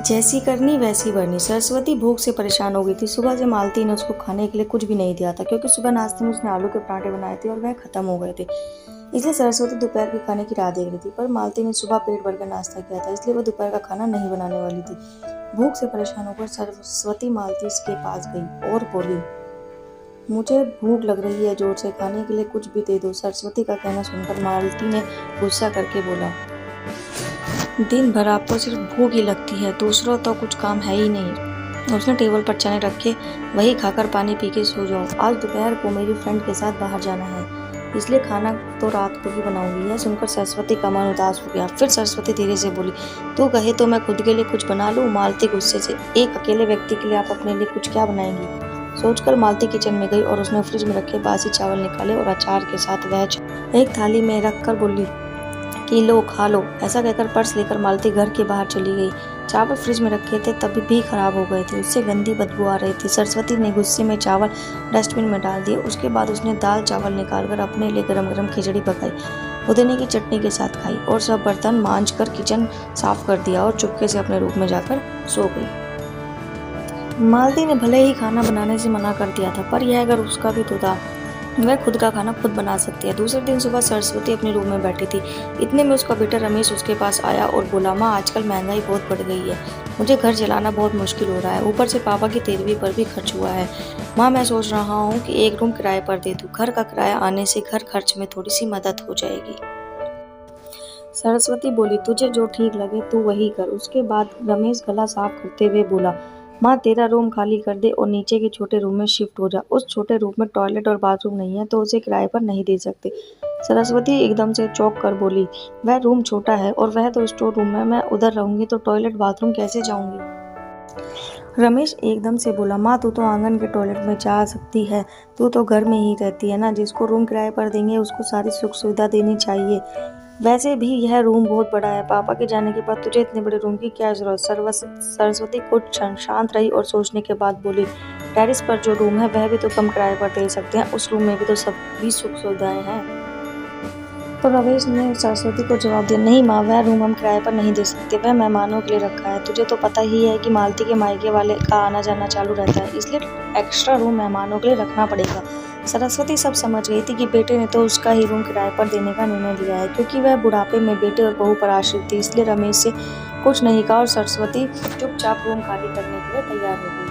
जैसी करनी वैसी भरनी। सरस्वती भूख से परेशान हो गई थी। सुबह से मालती ने उसको खाने के लिए कुछ भी नहीं दिया था, क्योंकि सुबह नाश्ते में उसने आलू के पराठे बनाए थे और वह खत्म हो गए थे। इसलिए सरस्वती दोपहर के खाने की राह देख रही थी, पर मालती ने सुबह पेट भरकर नाश्ता किया था, इसलिए वह दोपहर का खाना नहीं बनाने वाली थी। भूख से परेशान होकर सरस्वती मालती के पास गई और बोली, मुझे भूख लग रही है जोर से, खाने के लिए कुछ भी दे दो। सरस्वती का कहना सुनकर मालती ने गुस्सा करके बोला, दिन भर आपको सिर्फ भूख ही लगती है, दूसरों तो कुछ काम है ही नहीं। उसने टेबल पर चने रखे, वही खाकर पानी पी के सो जाओ। आज दोपहर को मेरी फ्रेंड के साथ बाहर जाना है, इसलिए खाना तो रात को ही बनाऊंगी। यह सुनकर सरस्वती का मन उदास हो गया। फिर सरस्वती धीरे से बोली, तू कहे तो मैं खुद के लिए कुछ बना लूं। मालती गुस्से से, एक अकेले व्यक्ति के लिए आप अपने लिए कुछ क्या बनाएंगी? सोचकर मालती किचन में गई और उसने फ्रिज में रखे बासी चावल निकाले और अचार के साथ वह एक थाली में रखकर बोली कि लो खा लो। ऐसा कहकर पर्स लेकर मालती घर के बाहर चली गई। चावल फ्रिज में रखे थे तभी भी खराब हो गए थे, उससे गंदी बदबू आ रही थी। सरस्वती ने गुस्से में चावल डस्टबिन में डाल दिए। उसके बाद उसने दाल चावल निकालकर अपने लिए गरम गरम खिचड़ी पकाई, पुदीने की चटनी के साथ खाई और सब बर्तन मांज कर किचन साफ कर दिया और चुपके से अपने रूम में जाकर सो गई। मालती ने भले ही खाना बनाने से मना कर दिया था, पर यह अगर उसका भी तो था, वह खुद का खाना खुद बना सकती है। दूसरे दिन सुबह सरस्वती अपने रूम में बैठी थी। इतने में उसका बेटा रमेश उसके पास आया और बोला, माँ आजकल महंगाई बहुत बढ़ गई है, मुझे घर चलाना बहुत मुश्किल हो रहा है, ऊपर से पापा की 13वीं पर भी खर्च हुआ है। माँ मैं सोच रहा हूँ कि एक रूम किराए पर दे दूँ, घर का किराया आने से घर खर्च में थोड़ी सी मदद हो जाएगी। सरस्वती बोली, तुझे जो ठीक लगे तू वही कर। उसके बाद रमेश गला साफ करते हुए बोला, माँ तेरा रूम खाली कर दे और नीचे के छोटे रूम में शिफ्ट हो जा। उस छोटे रूम में टॉयलेट और बाथरूम नहीं है तो उसे किराए पर नहीं दे सकते। सरस्वती एकदम से चौंक कर बोली, वह रूम छोटा है और वह तो स्टोर रूम है, मैं उधर रहूंगी तो टॉयलेट बाथरूम कैसे जाऊंगी? रमेश एकदम से बोला, माँ तू तो आंगन के टॉयलेट में जा सकती है, तू तो घर में ही रहती है ना। जिसको रूम किराए पर देंगे उसको सारी सुख सुविधा देनी चाहिए। वैसे भी यह रूम बहुत बड़ा है, पापा के जाने के बाद तुझे इतने बड़े रूम की क्या जरूरत? सरस्वती कुछ क्षण शांत रही और सोचने के बाद बोली, टेरेस पर जो रूम है वह भी तो कम किराए पर दे सकते हैं, उस रूम में भी तो सभी सुख सुविधाएं हैं। तो रमेश ने सरस्वती को जवाब दिया, नहीं माँ, वह रूम हम किराए पर नहीं दे सकते, वह मेहमानों के लिए रखा है। तुझे तो पता ही है कि मालती के मायके वाले का आना जाना चालू रहता है, इसलिए एक्स्ट्रा रूम मेहमानों के लिए रखना पड़ेगा। सरस्वती सब समझ गई थी कि बेटे ने तो उसका ही रूम किराए पर देने का निर्णय लिया है, क्योंकि वह बुढ़ापे में बेटे और बहू पर आश्रित थी। इसलिए रमेश से कुछ नहीं कहा और सरस्वती चुपचाप रूम खाली करने के लिए तैयार हो गई।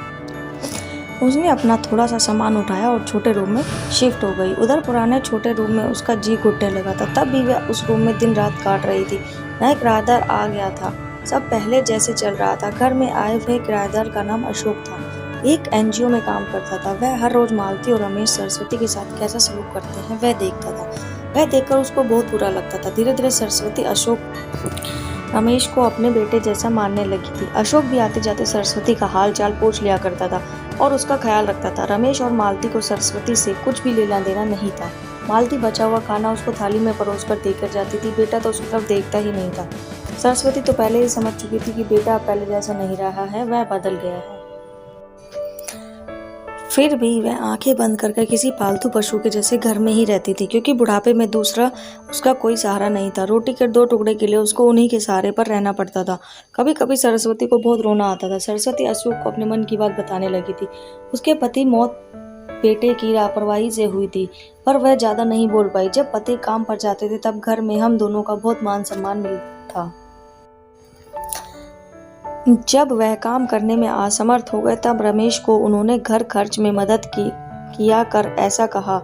उसने अपना थोड़ा सा सामान उठाया और छोटे रूम में शिफ्ट हो गई। उधर पुराने छोटे रूम में उसका जी घुटने लगा था। तब भी वह उस रूम में दिन रात काट रही थी। नया किराएदार आ गया था, सब पहले जैसे चल रहा था। घर में आए हुए किराएदार का नाम अशोक था, एक एनजीओ में काम करता था। वह हर रोज मालती और रमेश सरस्वती के साथ कैसा सलूक करते हैं वह देखता था। वह देखकर उसको बहुत बुरा लगता था। धीरे धीरे सरस्वती रमेश को अपने बेटे जैसा मानने लगी थी। अशोक भी आते जाते सरस्वती का हाल चाल पूछ लिया करता था और उसका ख्याल रखता था। रमेश और मालती को सरस्वती से कुछ भी लेना देना नहीं था। मालती बचा हुआ खाना उसको थाली में परोस कर देकर जाती थी, बेटा तो उसकी तरफ देखता ही नहीं था। सरस्वती तो पहले ही समझ चुकी थी कि बेटा पहले जैसा नहीं रहा है, वह बदल गया है। फिर भी वह आंखें बंद कर किसी पालतू पशु के जैसे घर में ही रहती थी, क्योंकि बुढ़ापे में दूसरा उसका कोई सहारा नहीं था। रोटी के 2 टुकड़े के लिए उसको उन्हीं के सहारे पर रहना पड़ता था। कभी कभी सरस्वती को बहुत रोना आता था। सरस्वती अशोक को अपने मन की बात बताने लगी थी। उसके पति मौत बेटे की लापरवाही से हुई थी, पर वह ज्यादा नहीं बोल पाई। जब पति काम पर जाते थे तब घर में हम दोनों का बहुत मान सम्मान मिलता था। जब वह काम करने में असमर्थ हो गए तब रमेश को उन्होंने घर खर्च में मदद किया कर ऐसा कहा।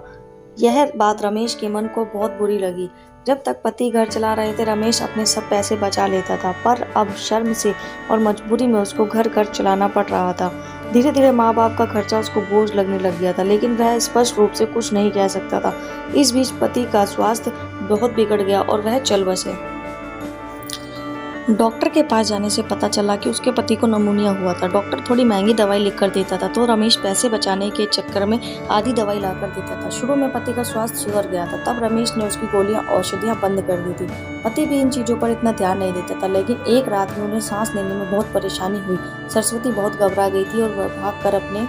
यह बात रमेश के मन को बहुत बुरी लगी। जब तक पति घर चला रहे थे रमेश अपने सब पैसे बचा लेता था, पर अब शर्म से और मजबूरी में उसको घर खर्च चलाना पड़ रहा था। धीरे धीरे माँ बाप का खर्चा उसको बोझ लगने लग गया था, लेकिन वह स्पष्ट रूप से कुछ नहीं कह सकता था। इस बीच पति का स्वास्थ्य बहुत बिगड़ गया और वह चल बसे। डॉक्टर के पास जाने से पता चला कि उसके पति को निमोनिया हुआ था। डॉक्टर थोड़ी महंगी दवाई लिखकर देता था, तो रमेश पैसे बचाने के चक्कर में आधी दवाई लाकर देता था। शुरू में पति का स्वास्थ्य सुधर गया था, तब रमेश ने उसकी गोलियां औषधियां बंद कर दी थी। पति भी इन चीजों पर इतना ध्यान नहीं देता था, लेकिन एक रात में उन्हें सांस लेने में बहुत परेशानी हुई। सरस्वती बहुत घबरा गई थी और वह भाग कर अपने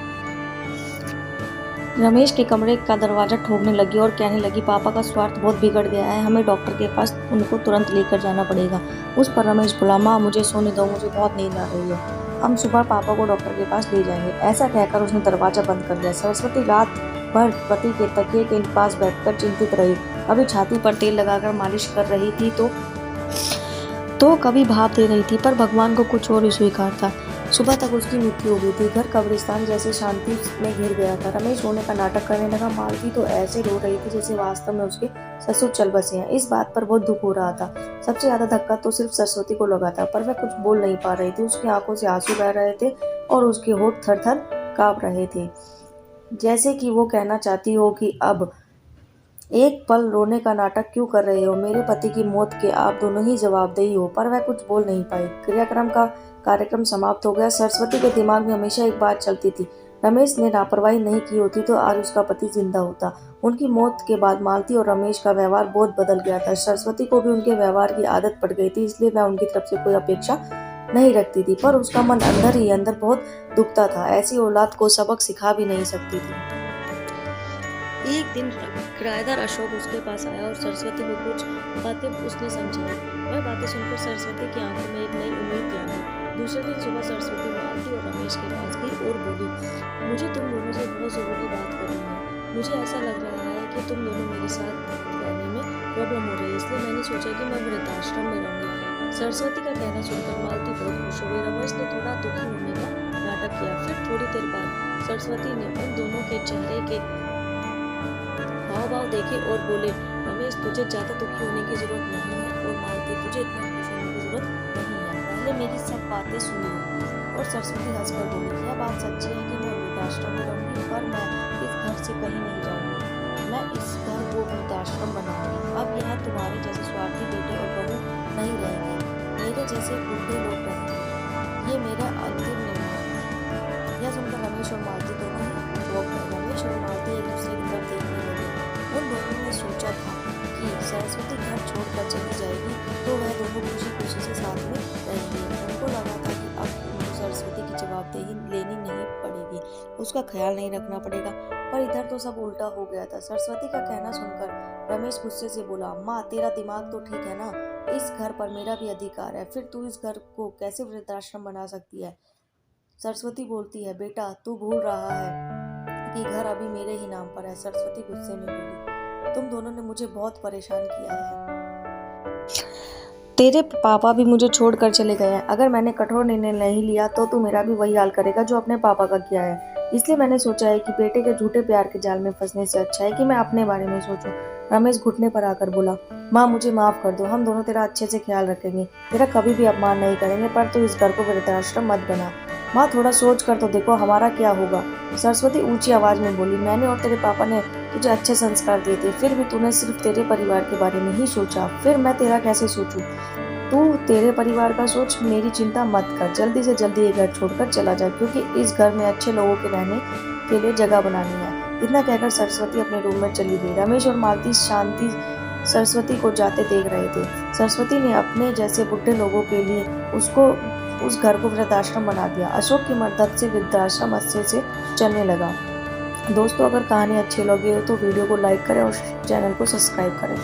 रमेश के कमरे का दरवाजा ठोकने लगी और कहने लगी, पापा का स्वार्थ बहुत बिगड़ गया है, हमें डॉक्टर के पास उनको तुरंत लेकर जाना पड़ेगा। उस पर रमेश बोला, माँ मुझे सोने दो, मुझे बहुत नींद आ रही है, हम सुबह पापा को डॉक्टर के पास ले जाएंगे। ऐसा कहकर उसने दरवाजा बंद कर दिया। सरस्वती रात भर पति के तकिए के पास बैठकर चिंतित रही। कभी छाती पर तेल लगाकर मालिश कर रही थी तो कभी भाप दे रही थी, पर भगवान को कुछ और ही स्वीकार था। सुबह तक उसकी मृत्यु हो गई थी। घर कब्रिस्तान जैसे शांति में घिर गया था। रमेश रोने का नाटक करने लगा। मालती तो ऐसे रो रही थी जैसे वास्तव में उसके ससुर चल बसे हैं। इस बात पर बहुत दुख हो रहा था। सबसे ज्यादा धक्का तो सिर्फ सरस्वती को लगा था, पर वह कुछ बोल नहीं पा रही थी। उसकी आंखों से आंसू बह रहे थे और उसके होठ थर थर कांप रहे थे, जैसे कि वो कहना चाहती हो कि अब एक पल रोने का नाटक क्यों कर रहे हो, मेरे पति की मौत के आप दोनों ही जवाबदेही हो। पर वह कुछ बोल नहीं पाई। कार्यक्रम समाप्त हो गया। सरस्वती के दिमाग में हमेशा एक बात चलती थी, रमेश ने लापरवाही नहीं की होती तो आज उसका पति जिंदा होता। उनकी मौत के बाद मालती और रमेश का व्यवहार बहुत बदल गया था। सरस्वती को भी उनके व्यवहार की आदत पड़ गई थी, इसलिए वह उनकी तरफ से कोई अपेक्षा नहीं रखती थी, पर उसका मन अंदर ही अंदर बहुत दुखता था। ऐसी औलाद को सबक सिखा भी नहीं सकती थी। एक दिन किराएदार अशोक उसके पास आया और सरस्वती को कुछ बातें उसने समझाई। वह बातें सुनकर सरस्वती की आंखों में एक नई उम्मीद जागी। दूसरे दिन सुबह सरस्वती मालती और रमेश के पास गई और बोली, मुझे तुम दोनों से बहुत जरूरी बात करनी है। मुझे ऐसा लग रहा है कि तुम दोनों मेरे साथ रहने में प्रॉब्लम हो रही है, इसलिए मैंने सोचा कि मैं वृद्धाश्रम में रहूंगी। सरस्वती का कहना सुनकर मालती बहुत खुश हो गई। रमेश ने थोड़ा दुखी होने का नाटक किया। फिर थोड़ी देर बाद सरस्वती ने उन दोनों के चेहरे के हाव देखे और बोले, रमेश तुझे ज्यादा दुखी होने की जरूरत नहीं है और मालती तुझे इतना खुश होने की जरूरत नहीं है, पहले मेरी सब बातें सुन लो। और सरस्वती हंसकर बोली, यह बात सच्ची है कि मैं वृद्धाश्रम में रहूंगी, पर मैं इस घर से कहीं नहीं जाऊंगी। मैं इस घर को वृद्धाश्रम बनाऊंगी। अब यहाँ तुम्हारे जैसे स्वार्थी बेटे और बहू नहीं रहेंगे, मेरे जैसे बूढ़े लोग रहेंगे। ये मेरा अंतिम निर्णय है। यह सुनकर रमेश और मालती दोनों ही चौंक गए। रमेश और मालती एक दूसरे की तरफ देखने लगे। उन दोनों ने सोचा था कि सरस्वती घर छोड़कर चली जाएगी तो वह दोनों खुशी खुशी से साथ में रहेंगे। उनको लगा था कि अब उनको सरस्वती की जवाबदेही लेनी नहीं पड़ेगी, उसका ख्याल नहीं रखना पड़ेगा, पर इधर तो सब उल्टा हो गया था। सरस्वती का कहना सुनकर रमेश गुस्से से बोला, माँ तेरा दिमाग तो ठीक है ना, इस घर पर मेरा भी अधिकार है, फिर तू इस घर को कैसे वृद्धाश्रम बना सकती है। सरस्वती बोलती है, बेटा तू भूल रहा है कि घर अभी मेरे ही नाम पर है। सरस्वती गुस्से में बोली, तुम दोनों ने मुझे बहुत परेशान किया है। तेरे पापा भी मुझे छोड़कर चले गए हैं। अगर मैंने कठोर निर्णय नहीं लिया तो तू मेरा भी वही हाल करेगा जो अपने पापा का किया है। इसलिए मैंने सोचा है कि बेटे के झूठे प्यार के जाल में फंसने से अच्छा है कि मैं अपने बारे में सोचूं। रमेश घुटने पर आकर बोला, माँ मुझे माफ कर दो, हम दोनों तेरा अच्छे से ख्याल रखेंगे, तेरा कभी भी अपमान नहीं करेंगे, पर तू इस घर को वृद्धाश्रम मत बना। माँ थोड़ा सोच कर तो देखो हमारा क्या होगा। सरस्वती ऊंची आवाज में बोली, मैंने और तेरे पापा ने तुझे अच्छे संस्कार दिए थे, फिर भी तूने सिर्फ तेरे परिवार के बारे में ही सोचा, फिर मैं तेरा कैसे सोचूं। तू तेरे परिवार का सोच, मेरी चिंता मत कर, जल्दी से जल्दी ये घर छोड़कर चला जा, क्योंकि इस घर में अच्छे लोगों के रहने के लिए जगह बनानी है। इतना कहकर सरस्वती अपने रूम में चली गई। रमेश और मालती शांति सरस्वती को जाते देख रहे थे। सरस्वती ने अपने जैसे बुढ़े लोगों के लिए उस घर को वृद्धाश्रम बना दिया। अशोक की मदद से वृद्धाश्रम अच्छे से चलने लगा। दोस्तों अगर कहानी अच्छी लगी हो तो वीडियो को लाइक करें और चैनल को सब्सक्राइब करें।